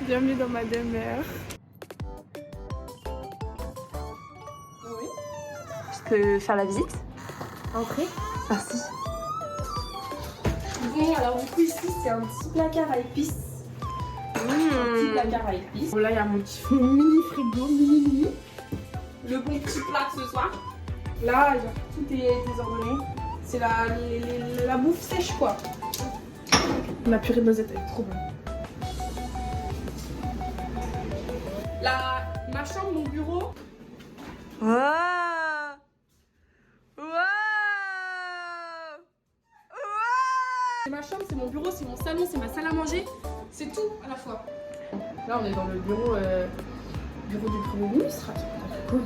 Bienvenue dans ma demeure. Oui. Je peux faire la visite? Entrez. Merci. Bon, alors du coup ici c'est un petit placard à épices. Un petit placard à épices. Bon, là il y a mon petit mini frigo, mini. Le bon petit plat de ce soir. Là, genre, tout est désordonné. C'est la bouffe sèche quoi. La purée de noisettes elle est trop bonne. Ma chambre, mon bureau. Wow! Wow! C'est ma chambre, c'est mon bureau, c'est mon salon, c'est ma salle à manger. C'est tout à la fois. Là on est dans le bureau, bureau du Premier ministre. C'est cool.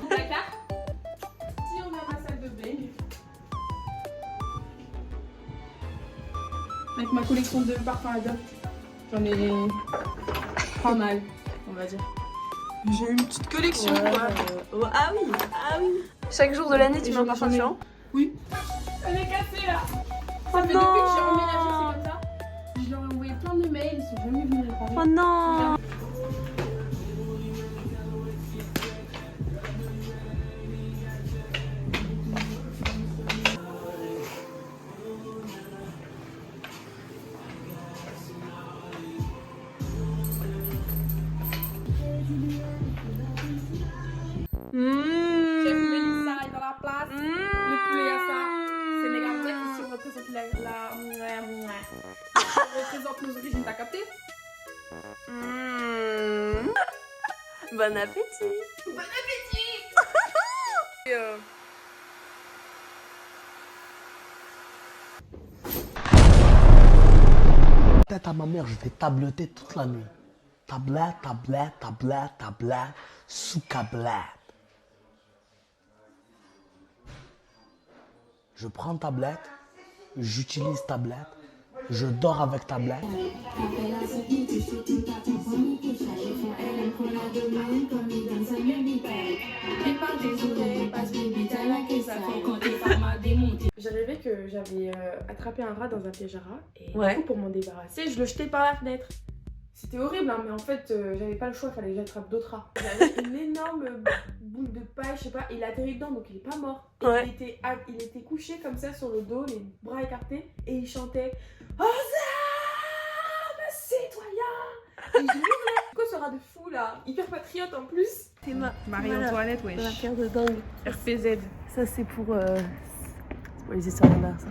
D'accord. Si on a ma salle de bain. Avec ma collection de parfums Adopt. J'en ai pas mal, on va dire. J'ai une petite collection. Ah oui, ah oui. Chaque jour de l'année, tu mets un parfum différent? Oui. Elle est cassée là. Ça fait depuis que j'ai emménagé, c'est comme ça. Je leur ai envoyé plein de mails, ils sont jamais venus me réparer. Oh non. Chef Mélissa est dans la place. Le poulet à ça. Sénégalais, ici on représente on représente nos origines, t'as capté? Bon appétit. Bon appétit. Tête à ma mère, je vais tableter toute la nuit. Tablette, tablette, tablette, tablette, sous tablette. Je prends tablette, j'utilise tablette, je dors avec tablette. J'arrivais que j'avais attrapé un rat dans un piège à rat et Ouais. du coup pour m'en débarrasser, je le jetais par la fenêtre. C'était horrible hein, mais en fait j'avais pas le choix, il fallait que j'attrape d'autres rats. J'avais une énorme boule de paille, je sais pas, et il a atterri dedans donc il est pas mort. Et Ouais. il était couché comme ça sur le dos, les bras écartés et il chantait aux armes citoyens. Et je hurlais. Quoi ce rat de fou là, hyper patriote en plus. C'est Marie-Antoinette On va wesh. faire de dingue. RPZ. Ça c'est pour les histoires d'art ça.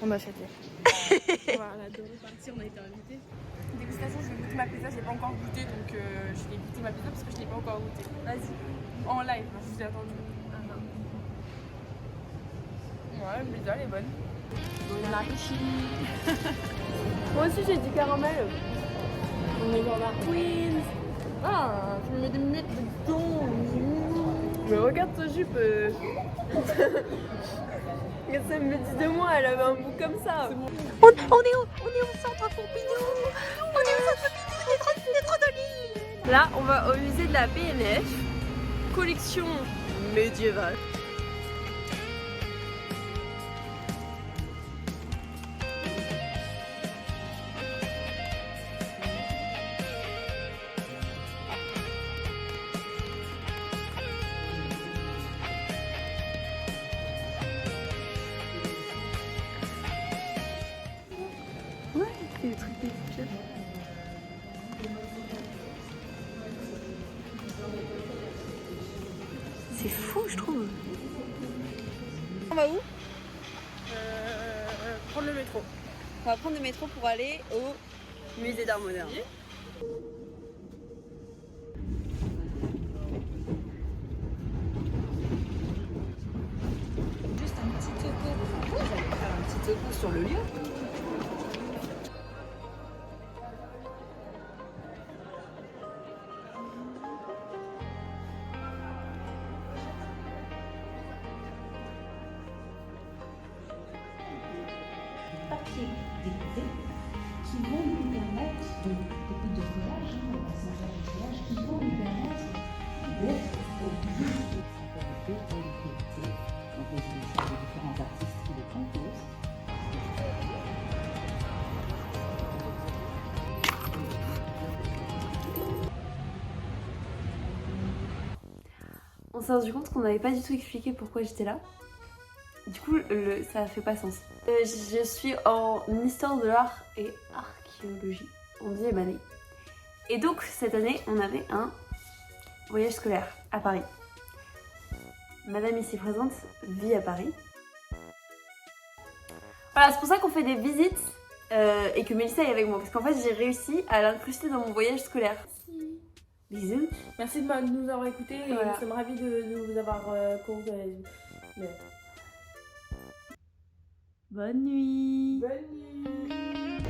On a acheté. On va adorer partir, on a été invités. Dégustation, je vais goûter ma pizza, j'ai pas encore goûté donc je vais goûter ma pizza parce que je l'ai pas encore goûté. Vas-y. En live, je vous ai attendu. Ouais, la pizza elle est bonne. Bon appétit. Moi aussi j'ai dit caramel. On est dans la Queens. Ah, je mets des miettes dedans. Mais regarde ce jupe. Ça me dit de moi, elle avait un bout comme ça. On est au centre Pompidou. On est au centre Pompidou, c'est trop joli. Là, on va au musée de la BNF. Collection médiévale. Ouais, c'est des trucs des pièces. C'est fou, je trouve. On va où? Prendre le métro. On va prendre le métro pour aller au musée d'art moderne. Juste un petit topo. J'allais faire un petit topo sur le lieu. Parti. chantiers découverts qui vont nous permettre, donc beaucoup de collage, on va s'en faire du collage, qui vont nous permettre d'être au bout de cette qualité, donc les différents artistes qui les composent. On s'est rendu compte qu'on n'avait pas du tout expliqué pourquoi j'étais là. Du coup, ça fait pas sens. Je suis en histoire de l'art et archéologie en 2e année. Et donc, cette année, on avait un voyage scolaire à Paris. Madame ici présente vit à Paris. Voilà, c'est pour ça qu'on fait des visites et que Mélissa est avec moi. Parce qu'en fait, j'ai réussi à l'incruster dans mon voyage scolaire. Bisous. Merci de nous avoir écoutés et Voilà. nous sommes ravis de vous avoir couru. Bonne nuit. Bonne nuit.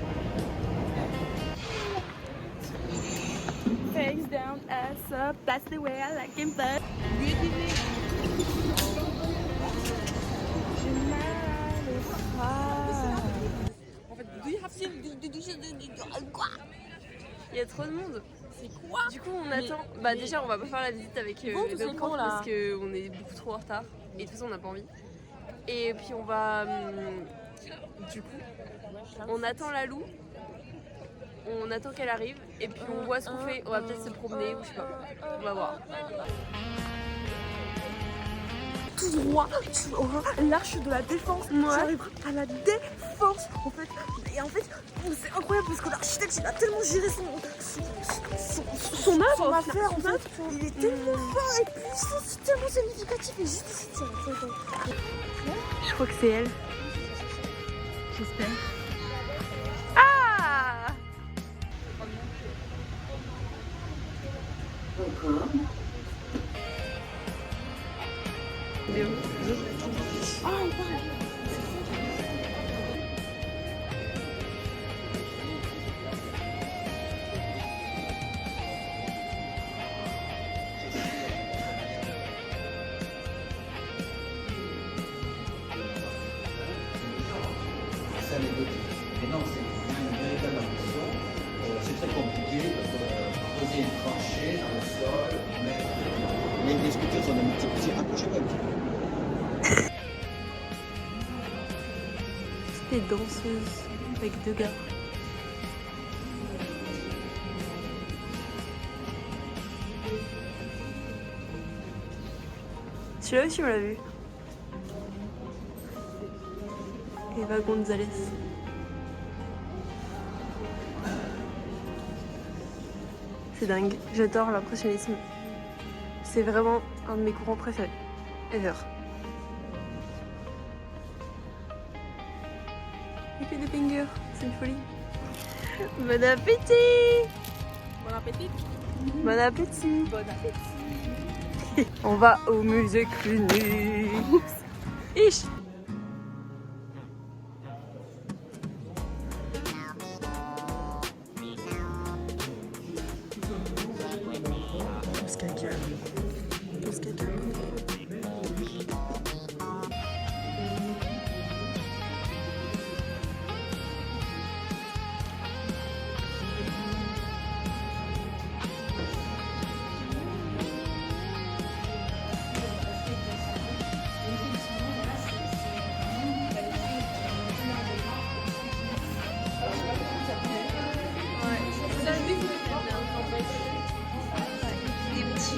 Face down, ass up, that's the way I like him, but Il y a trop de monde. C'est quoi? Du coup, on attend. Bah, déjà, on va pas faire la visite avec Bon, tous ces nos cons, profs là. parce qu'on est beaucoup trop en retard. Et de toute façon, on n'a pas envie. Et puis, on va. Du coup, on attend la Lou. On attend qu'elle arrive. Et puis, on voit ce qu'on fait. On va peut-être se promener ou je sais pas. On va voir. tout droit, tu auras l'arche de la défense. Tu arriveras à la défense en fait. Et en fait, c'est incroyable parce que l'architecte il a tellement géré son œuvre, affaire en fait. Il est tellement fort et puissant, c'est tellement significatif. Et juste ici, tiens, Je crois que c'est elle. J'espère. Ah! Il est où? C'est anecdotique. Mais non, c'est une véritable ambition. C'est très compliqué parce que poser une tranchée dans le sol, mais les sculptures sont de multiplier. Approchez-vous un petit peu. C'était danseuse avec 2 gars. Celui-là aussi, on l'a vu. Eva Gonzalez. C'est dingue, j'adore l'impressionnisme. C'est vraiment un de mes courants préférés. Ever. Et puis des fingers, c'est une folie. Bon appétit! bon appétit. Bon appétit! Bon appétit. On va au musée Cluny. Ich.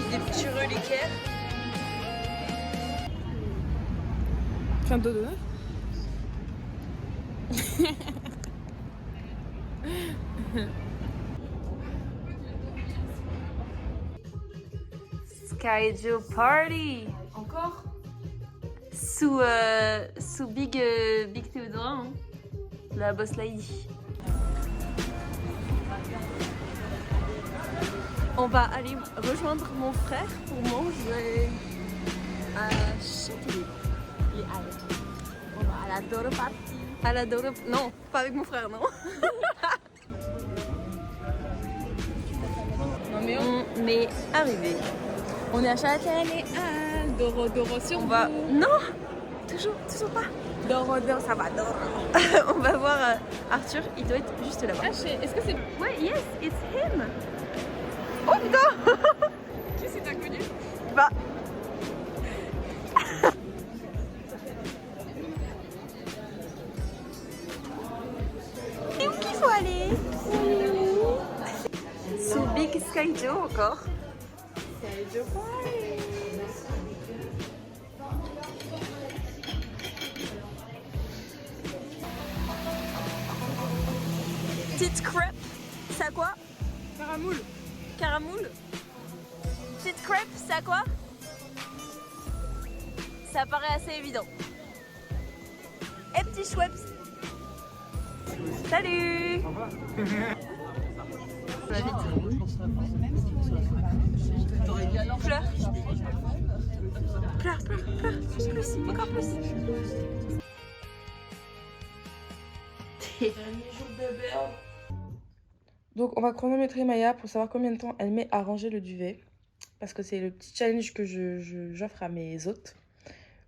Des petits reliquaires. Fais un dodo. Sky Joe Party. Encore? Sous Big Théodora, hein. La boss lady. On va aller rejoindre mon frère pour manger à Châtelet. On va à la Doro Party. À la Doro... Non, pas avec mon frère, non. Non mais On est arrivé. on est à Châtelet. Doro sur On va... Non! Toujours pas. Non, ça va, non. On va voir Arthur, il doit être juste là-bas. Est-ce que c'est... Ouais, yes, it's him. Oh putain. Qui c'est inconnu? Bah. C'est où qu'il faut aller? C'est Big Sky Joe encore. Petite crêpe, c'est à quoi? Caramoule. Caramoule. Petite crêpe, c'est à quoi? Ça paraît assez évident. Et petit Schweppes. Salut. On va vite. Pleure. Pleure. Plus, encore plus. Donc on va chronométrer Maya pour savoir combien de temps elle met à ranger le duvet. Parce que c'est le petit challenge que j'offre à mes hôtes.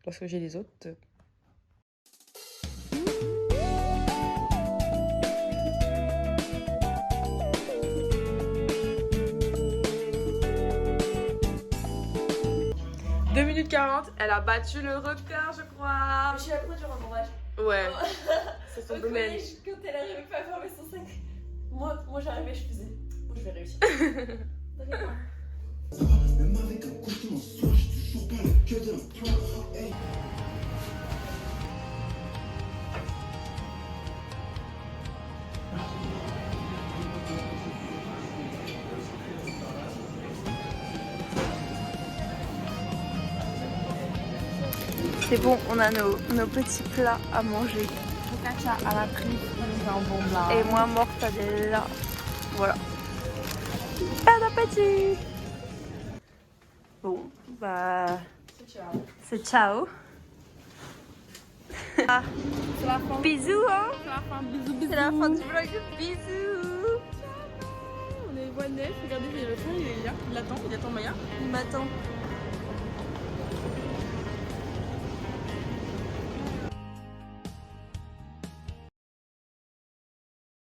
Lorsque j'ai les hôtes. « 2 minutes 40, elle a battu le record, je crois. Je suis la pro du rembourrage. Ouais, c'est son Au domaine. collège, quand elle arrivait pas à fermer son sac, moi j'arrivais, je faisais. Moi je vais réussir. Même avec un couteau en soie, j'ai toujours pas la queue d'un plan. Hey. C'est bon, on a nos petits plats à manger. Focaccia à la tripe, jambon blanc. Et moi mortadella. Voilà. Pas d'appétit. Bon, bah. C'est ciao. Ah. C'est la fin. Bisous hein. C'est la fin. Bisous, bisous. C'est la fin du vlog. Bisous. On est voix 9. Regardez, le train il est là. Il attend Maya. Il m'attend.